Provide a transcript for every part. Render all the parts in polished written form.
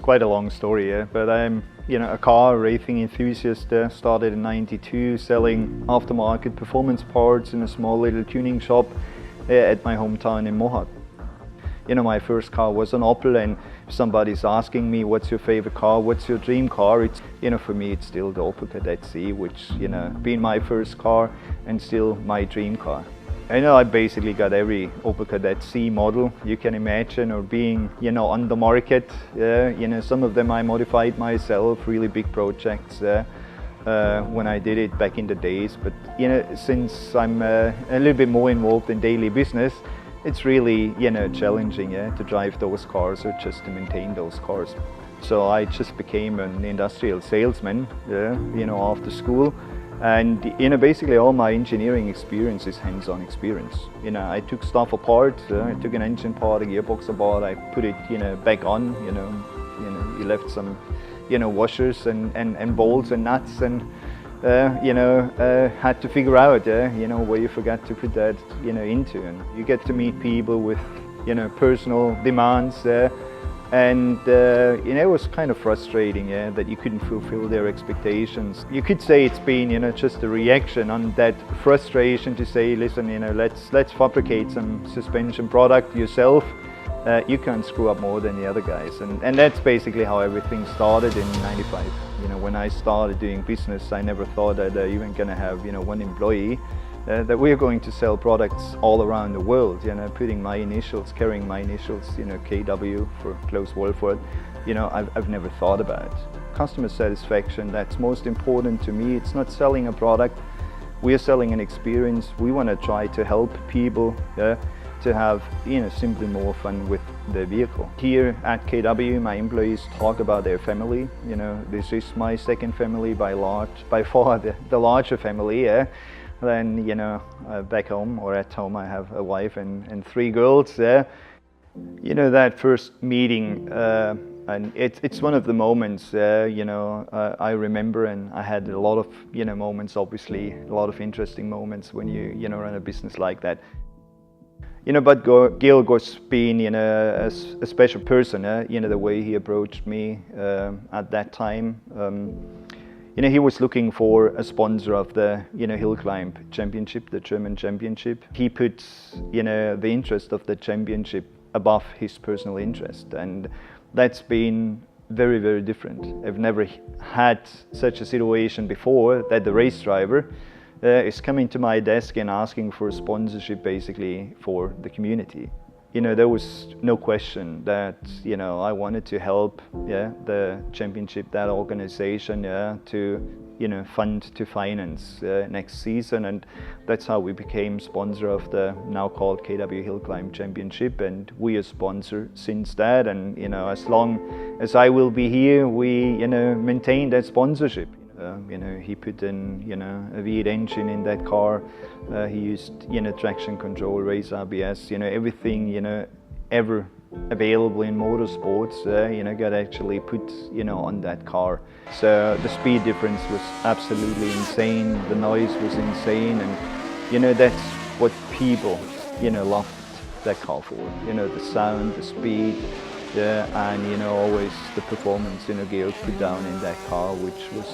quite a long story, yeah? But I'm a car racing enthusiast. Started in '92 selling aftermarket performance parts in a small little tuning shop at my hometown in Mohawk. My first car was an Opel, and if somebody's asking me what's your favorite car, what's your dream car, it's for me it's still the Opel Kadett C, which being my first car and still my dream car. I basically got every Opel Kadett C model you can imagine or being on the market. Some of them I modified myself, really big projects when I did it back in the days. But since I'm a little bit more involved in daily business, it's really challenging to drive those cars or just to maintain those cars. So I just became an industrial salesman after school. And basically all my engineering experience is hands-on experience. I took stuff apart, I took an engine part, a gearbox apart, I put it back on, you left some washers and bolts and nuts, and had to figure out where you forgot to put that into. And you get to meet people with personal demands, and it was kind of frustrating that you couldn't fulfill their expectations. You could say it's been just a reaction on that frustration to say, listen, let's fabricate some suspension product yourself. You can't screw up more than the other guys, and that's basically how everything started in '95. When I started doing business, I never thought that even gonna have one employee. That we are going to sell products all around the world, putting my initials, carrying my initials, KW for Close Wolford. I've never thought about. Customer satisfaction, that's most important to me. It's not selling a product, we are selling an experience. We want to try to help people to have simply more fun with their vehicle. Here at KW, my employees talk about their family. This is my second family by far the larger family. Then back home or at home I have a wife and 3 girls. That first meeting, and it's one of the moments I remember, and I had a lot of moments, obviously a lot of interesting moments when you run a business like that. But Georg was being a special person. The way he approached me at that time. He was looking for a sponsor of the hill climb championship, the German championship. He put the interest of the championship above his personal interest, and that's been very, very different. I've never had such a situation before that the race driver is coming to my desk and asking for a sponsorship basically for the community. There was no question that I wanted to help the championship, that organization, to fund, to finance next season, and that's how we became sponsor of the now called KW Hill Climb Championship, and we are sponsor since that. And as long as I will be here, we maintain that sponsorship. He put in a V8 engine in that car. He used traction control, race ABS, everything ever available in motorsports. Got actually put on that car. So the speed difference was absolutely insane. The noise was insane, and that's what people loved that car for. The sound, the speed. And always the performance Georg put down in that car, which was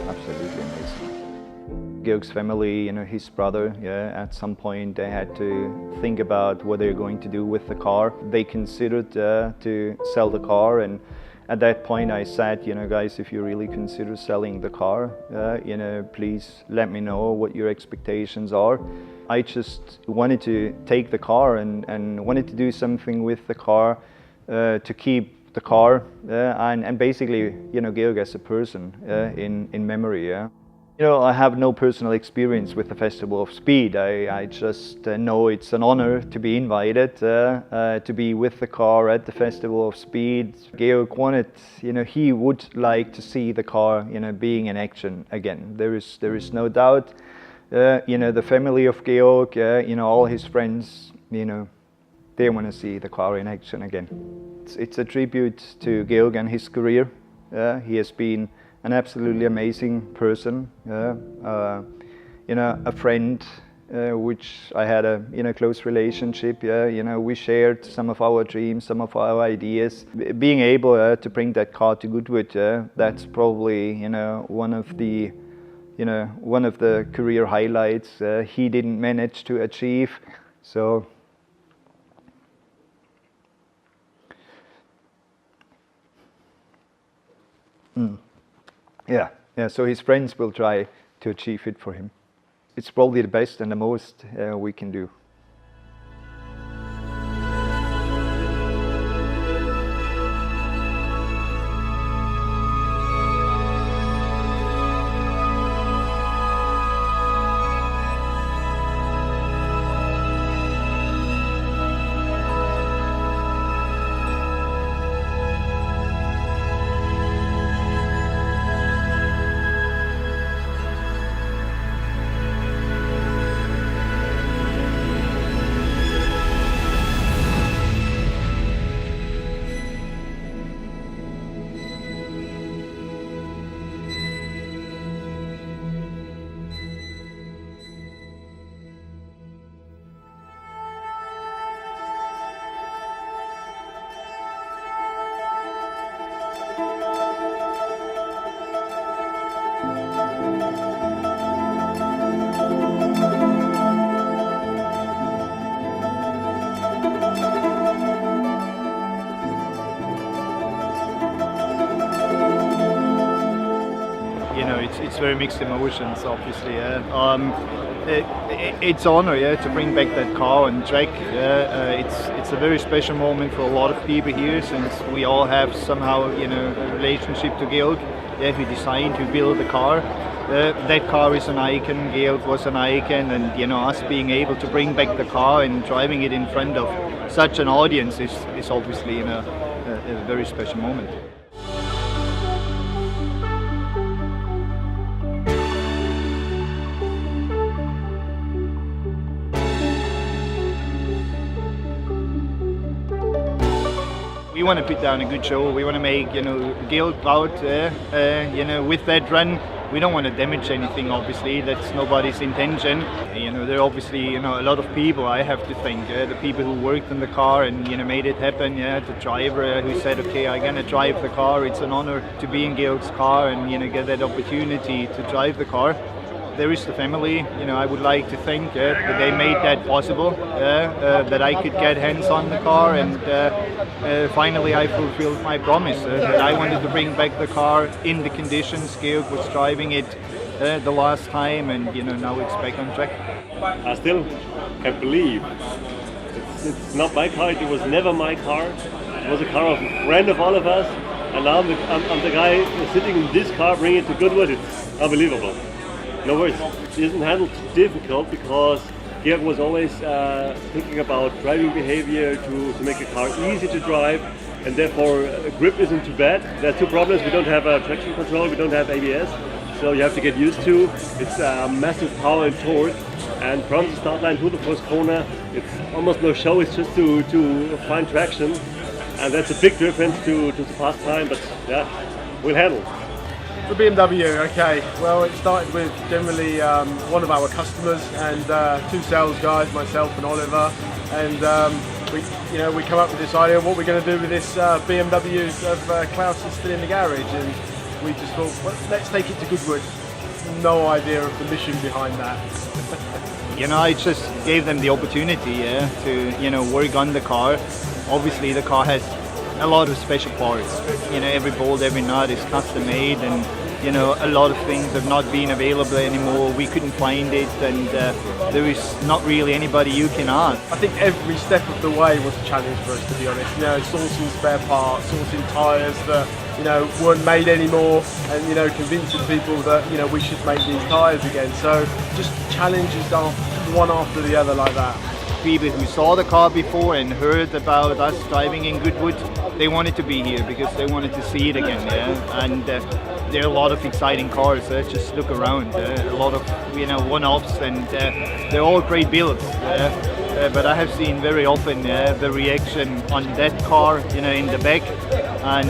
absolutely amazing. Georg's family, his brother, at some point they had to think about what they're going to do with the car. They considered to sell the car, and at that point I said, guys, if you really consider selling the car, please let me know what your expectations are. I just wanted to take the car and wanted to do something with the car to keep the car and basically Georg as a person in memory. I have no personal experience with the Festival of Speed. I just know it's an honor to be invited to be with the car at the Festival of Speed. Georg wanted, he would like to see the car, being in action again. There is no doubt. The family of Georg, all his friends, they want to see the car in action again. It's a tribute to Georg and his career. He has been an absolutely amazing person, a friend, which I had a close relationship. We shared some of our dreams, some of our ideas. Being able to bring that car to Goodwood, that's probably one of the career highlights he didn't manage to achieve. So. Yeah. So his friends will try to achieve it for him. It's probably the best and the most we can do. It's very mixed emotions, obviously. It's an honor, to bring back that car on track. It's a very special moment for a lot of people here, since we all have somehow, a relationship to Georg. Who designed, who built the car. That car is an icon. Georg was an icon, and us being able to bring back the car and driving it in front of such an audience is obviously a very special moment. We want to put down a good show. We want to make Georg proud. With that run, we don't want to damage anything. Obviously, that's nobody's intention. There are obviously a lot of people I have to thank. The people who worked on the car and made it happen. The driver who said, "Okay, I'm gonna drive the car." It's an honor to be in Georg's car and get that opportunity to drive the car. There is the family, I would like to thank that they made that possible, that I could get hands on the car, and finally I fulfilled my promise that I wanted to bring back the car in the conditions Georg was driving it the last time, and now it's back on track. I still can't believe it's not my car. It was never my car. It was a car of a friend of all of us, and now I'm the guy sitting in this car bringing it to Goodwood. It's unbelievable. No worries, it isn't handled difficult because Georg was always thinking about driving behavior to make a car easy to drive, and therefore grip isn't too bad. There are two problems: we don't have traction control, we don't have ABS, so you have to get used to. It's massive power and torque, and from the start line to the first corner, it's almost no show. It's just to find traction, and that's a big difference to the past time. But yeah, we'll handle. For BMW, okay, well it started with generally one of our customers and two sales guys, myself and Oliver, and we come up with this idea of what we're going to do with this BMW of Klaus is still in the garage, and we just thought, well, let's take it to Goodwood. No idea of the mission behind that. I just gave them the opportunity to work on the car. Obviously the car has a lot of special parts. Every bolt, every nut is custom made, and a lot of things have not been available anymore. We couldn't find it, and there is not really anybody you can ask. I think every step of the way was a challenge for us, to be honest. Sourcing spare parts, sourcing tyres that weren't made anymore, and convincing people that we should make these tyres again. So just challenges one after the other like that. People who saw the car before and heard about us driving in Goodwood, they wanted to be here because they wanted to see it again. And there are a lot of exciting cars. Just look around. A lot of one-offs, and they're all great builds. But I have seen very often the reaction on that car, in the back, and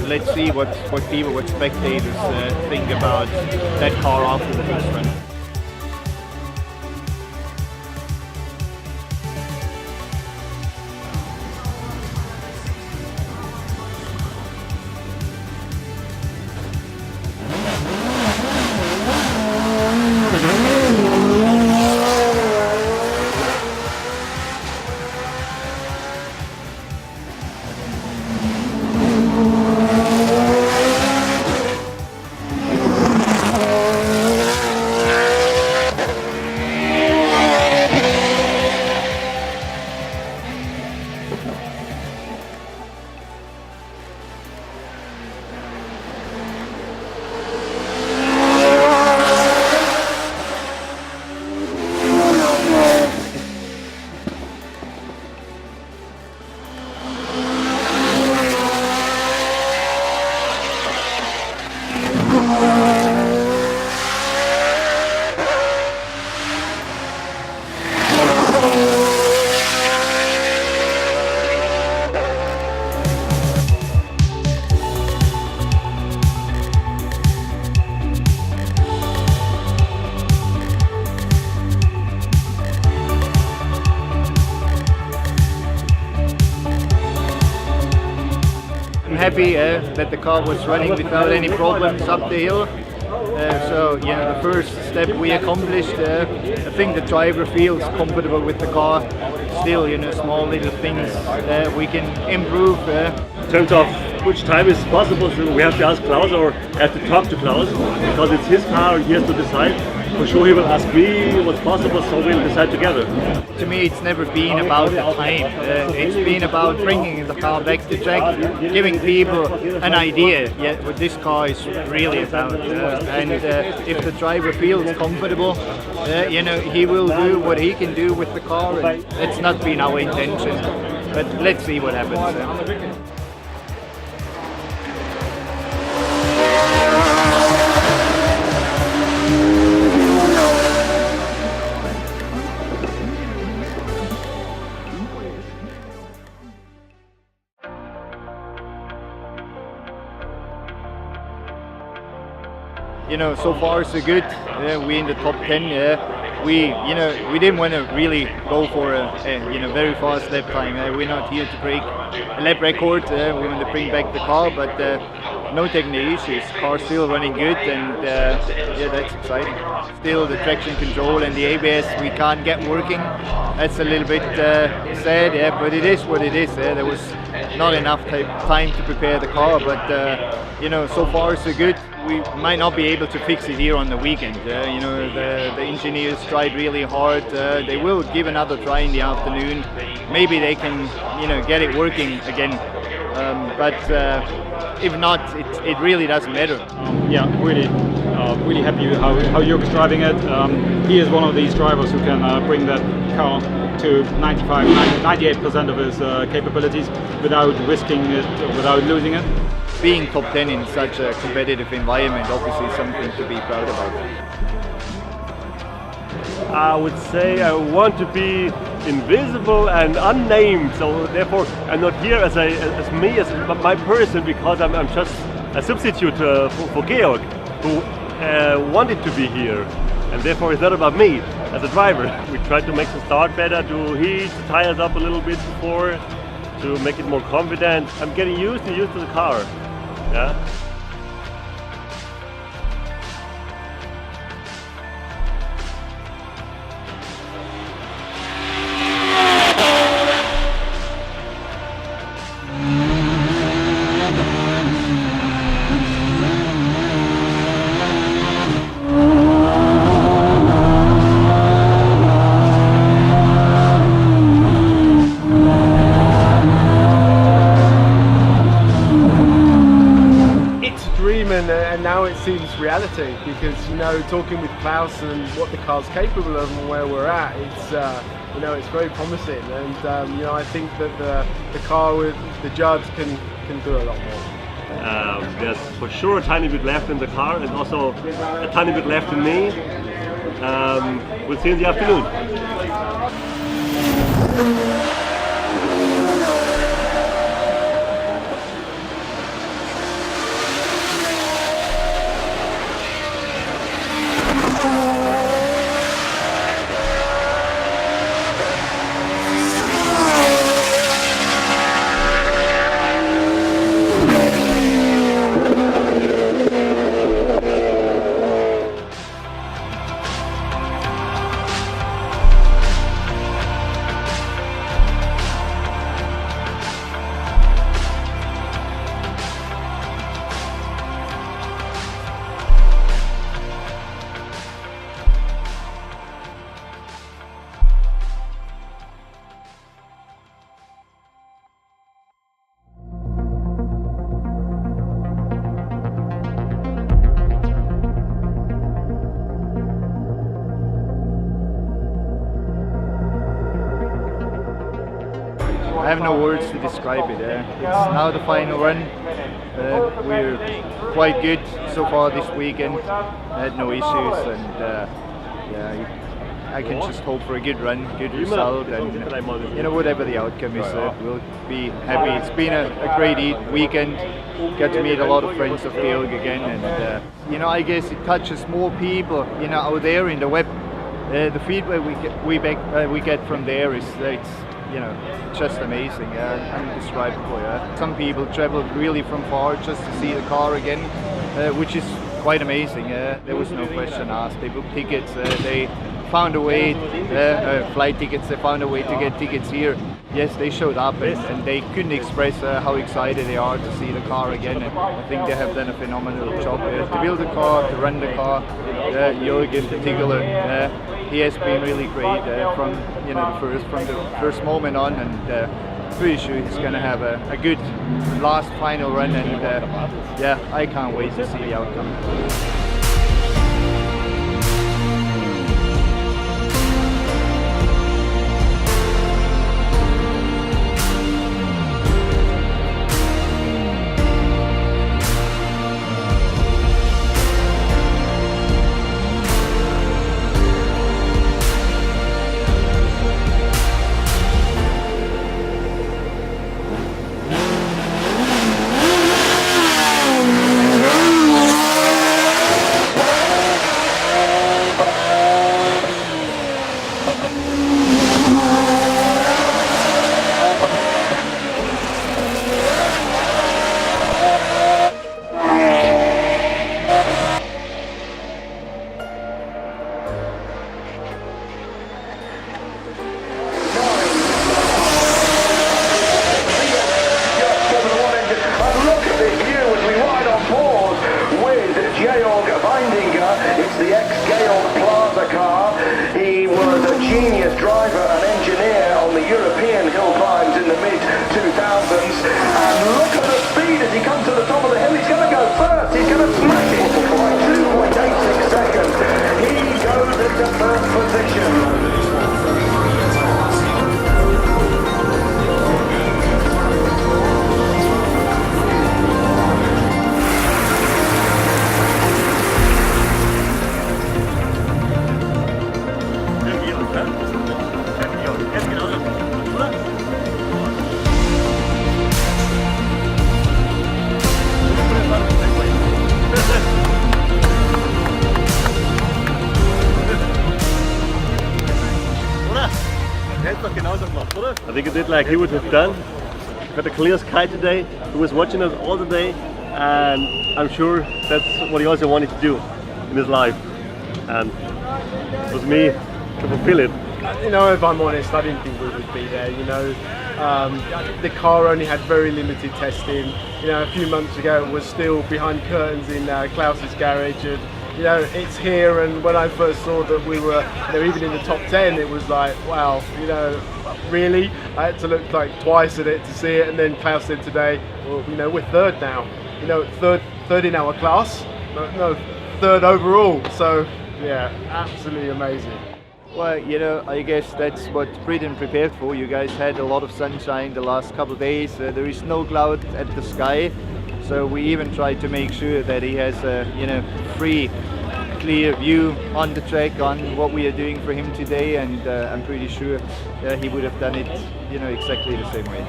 let's see what people, what spectators think about that car after the first run. happy that the car was running without any problems up the hill. So the first step we accomplished. I think the driver feels comfortable with the car. Still, small little things we can improve. In terms of which time is possible, so we have to ask Klaus or have to talk to Klaus because it's his car and he has to decide. For sure he will ask me what's possible, so we'll decide together. To me it's never been about the time, it's been about bringing the car back to track, giving people an idea what this car is really about. And if the driver feels comfortable, he will do what he can do with the car, and it's not been our intention, but let's see what happens. So far so good. We in the top 10. We didn't want to really go for a very fast lap time. We're not here to break a lap record. We want to bring back the car, but no technical issues. Car's still running good, and that's exciting. Still, the traction control and the ABS we can't get working. That's a little bit sad, but it is what it is. There was not enough time to prepare the car, but so far so good. We might not be able to fix it here on the weekend. The engineers tried really hard. They will give another try in the afternoon. Maybe they can, get it working again. But if not, it really doesn't matter. Really happy how Georg is driving it. He is one of these drivers who can bring that car to 98% of his capabilities without risking it, without losing it. Being top 10 in such a competitive environment, obviously something to be proud about. I would say I want to be invisible and unnamed, so therefore I'm not here as my person, because I'm just a substitute for Georg, who wanted to be here, and therefore it's not about me as a driver. We tried to make the start better, to heat the tires up a little bit before, to make it more confident. I'm getting used to the car. Yeah. And now it seems reality, because talking with Klaus and what the car's capable of and where we're at, it's very promising, and I think that the car with the Judd can do a lot more. There's for sure a tiny bit left in the car, and also a tiny bit left in me. We'll see in the afternoon. I have no words to describe it. It's now the final run. We're quite good so far this weekend. I had no issues, and I can just hope for a good run, good result, and whatever the outcome is, we'll be happy. It's been a great weekend. Got to meet a lot of friends of Georg again, and I guess it touches more people out there in the web. The feedback we get from there is it's just amazing, undescribable. Some people traveled really from far just to see the car again, which is quite amazing. There was no question asked. They booked tickets, they found a way, flight tickets, they found a way to get tickets here. Yes, they showed up and they couldn't express how excited they are to see the car again. And I think they have done a phenomenal job to build the car, to run the car. Georg in particular, he has been really great from the first moment on, and pretty sure he's going to have a good last final run. And yeah, I can't wait to see the outcome. It's the ex-Georg Plasa car. He was a genius driver and engineer on the European hill climbs in the mid-2000s. And look at the speed as he comes to the top of the hill. He's going to go first. He's going to smash it by 2.86 seconds. He goes into first position. I think he did like he would have done. Got a clear sky today. He was watching us all the day, and I'm sure that's what he also wanted to do in his life. And it was me to fulfill it. You know, if I'm honest, I didn't think we would be there. You know, the car only had very limited testing. You know, a few months ago it was still behind curtains in Klaus's garage, and you know, it's here. And when I first saw that we were, you know, even in the top 10, it was like, wow, you know, really? I had to look like twice at it to see it. And then Klaus said today, well, you know, we're third now. You know, third in our class. No, third overall. So yeah, absolutely amazing. Well, you know, I guess that's what Britain prepared for. You guys had a lot of sunshine the last couple of days. There is no cloud at the sky, so we even tried to make sure that he has a, you know, free, clear view on the track on what we are doing for him today, and I'm pretty sure he would have done it, you know, exactly the same way.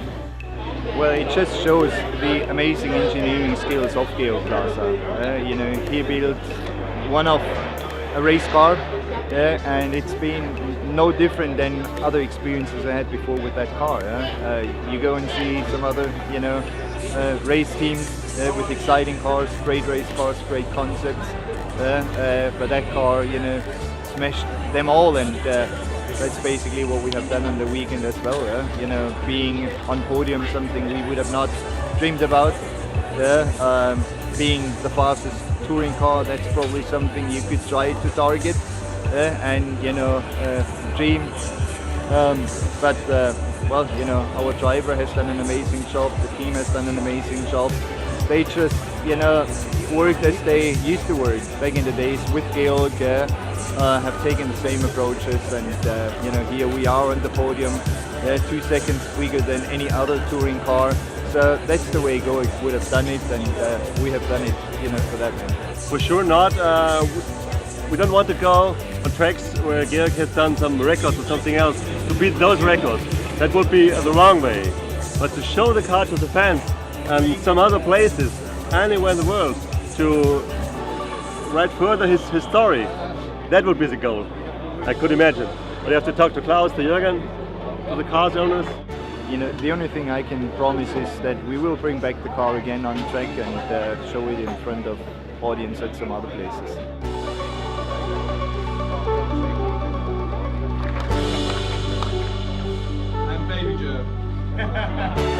Well, it just shows the amazing engineering skills of Georg Plasa. You know, he built one of a race car. And it's been no different than other experiences I had before with that car. You go and see some other, you know, race teams with exciting cars, great race cars, great concepts. But that car, you know, smashed them all, and that's basically what we have done on the weekend as well. You know, being on podium, something we would have not dreamed about. Being the fastest touring car, that's probably something you could try to target. And you know, dream, but well, you know, our driver has done an amazing job, the team has done an amazing job. They just, you know, worked as they used to work back in the days with Georg, have taken the same approaches, and you know, here we are on the podium, 2 seconds quicker than any other touring car. So that's the way Georg would have done it, and we have done it, you know, for that man. For sure not. We don't want to go on tracks where Georg has done some records or something else to beat those records. That would be the wrong way. But to show the car to the fans and some other places, anywhere in the world, to write further his story, that would be the goal. I could imagine. But you have to talk to Klaus, to Jürgen, to the car's owners? You know, the only thing I can promise is that we will bring back the car again on track and show it in front of audience at some other places. And baby Georg.